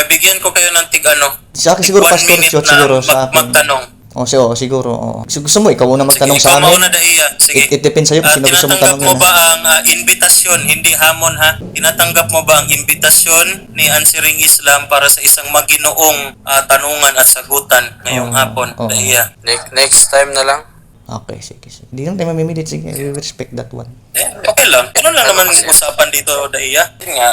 mabigyan ko kayo ng Sa akin tig siguro, 1 Pastor minute Chot, na siguro sa akin. magtanong. Siguro. So, gusto mo, ikaw una magtanong Sige, sa ikaw mauna amin? Daiya. Sige. It depends sa'yo kung sino gusto mong Tinatanggap tanongin. mo ba ang invitasyon, hindi hamon ha? Tinatanggap mo ba ang invitasyon ni Answering Islam para sa isang maginoong tanungan at sagutan ngayong hapon, Daiya? Next time na lang. Okay, sige. Hindi lang tayo mamimilit. Sige, we respect that one. Okay lang. Ano lang naman usapan dito, Daiya? Yun nga,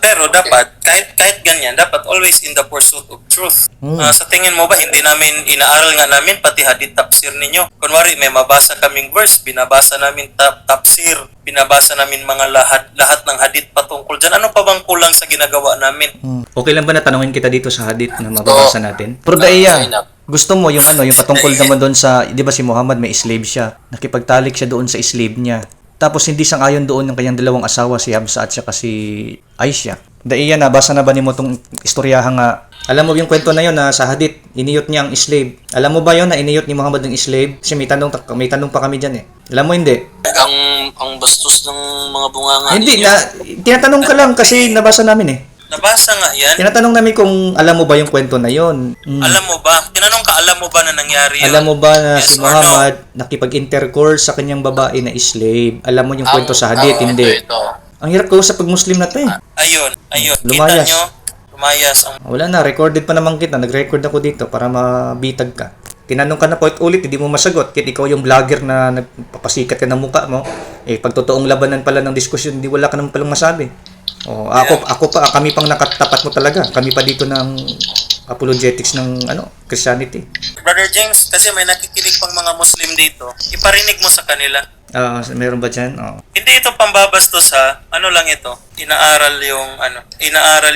pero dapat, kahit ganyan, dapat always in the pursuit of truth. Sa tingin mo ba, hindi namin, inaaral nga namin, pati hadith tafsir ninyo. Kunwari, may mabasa kaming verse, binabasa namin tafsir, binabasa namin mga lahat ng hadith patungkol dyan. Ano pa bang kulang sa ginagawa namin? Okay lang ba na tanongin kita dito sa hadith na mababasa natin? Pero Daiya, gusto mo yung yung patungkol naman doon sa, di ba si Muhammad may slave siya, nakipagtalik siya doon sa slave niya. Tapos hindi sang-ayon doon ng kanyang dalawang asawa, si Hafsa at saka si Aisha. Daiya, nabasa na ba ni mo tong istoryahan nga? Alam mo yung kwento na yun na sa hadith, iniyot niya ang slave. Alam mo ba yun na iniyot ni Muhammad ang slave? Kasi may tanong pa kami dyan eh. Alam mo hindi? Ang bastos ng mga bunganga. Hindi, tinatanong ka lang kasi nabasa namin eh. Nabasa nga yan. Tinatanong namin kung alam mo ba yung kwento na yon. Alam mo ba? Tinanong ka, alam mo ba na nangyari yun? Alam mo ba na Yes si or Muhammad nakipag-intercourse sa kanyang babae na slave? Alam mo yung kwento sa hadith, hindi. Ito. Ang hirap ko sa pag-Muslim na to eh. Ayun. Lumayas. Kita nyo? Lumayas ang... Wala na, recorded pa naman kita. Nag-record ako dito para mabitag ka. Tinanong ka na po ulit, hindi mo masagot. Kaya ikaw yung vlogger na nagpapasikat ka ng mukha mo. Pag totoong labanan pala ng diskusyon, hindi wala ka naman palang masabi. Kami pang nakatapat mo talaga. Kami pa dito ng apologetics ng Christianity. Brother James, kasi may nakikinig pang mga Muslim dito. Iparinig mo sa kanila. Meron ba dyan? Hindi ito pambabastos ha. Ano lang ito? Inaaral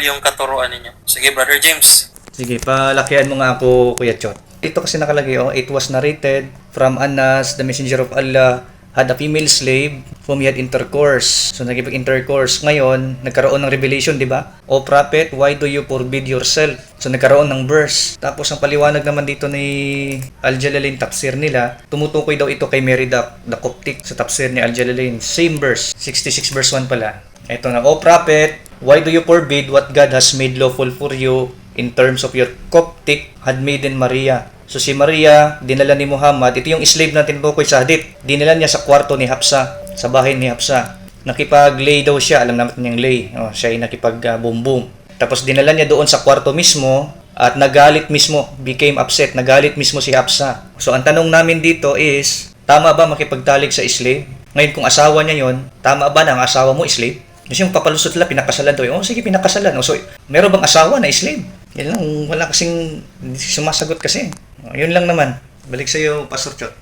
yung katuruan ninyo. Sige, Brother James. Sige, palakihan mo nga ako, Kuya Chot. Ito kasi nakalagay, it was narrated from Anas, the messenger of Allah, had a female slave whom he had intercourse. So, nagkipag-intercourse. Ngayon, nagkaroon ng revelation, di ba? O prophet, why do you forbid yourself? So, nagkaroon ng verse. Tapos, ang paliwanag naman dito ni Al-Jalalain tafsir nila, tumutukoy daw ito kay Mary the Coptic sa tafsir ni Al-Jalalain. Same verse, 66 verse 1 pala. Ito na, O prophet, why do you forbid what God has made lawful for you in terms of your Coptic handmaiden Maria? So si Maria, dinala ni Muhammad, ito yung slave na tinutukoy sa hadith, dinala niya sa kwarto ni Hafsa, sa bahay ni Hafsa. Nakipag-lay daw siya, alam naman niyang lay, siya ay nakipag-boom-boom. Tapos dinala niya doon sa kwarto mismo, at nagalit mismo, became upset, nagalit mismo si Hafsa. So ang tanong namin dito is, tama ba makipagtalik sa slave? Ngayon kung asawa niya yon, tama ba na ang asawa mo slave? Kasi yung papalusot nila, pinakasalan daw. Sige, pinakasalan. So, meron bang asawa na slave? Yan lang, wala kasing sumasagot kasi. Yun lang naman. Balik sa iyo, Pastor Chot.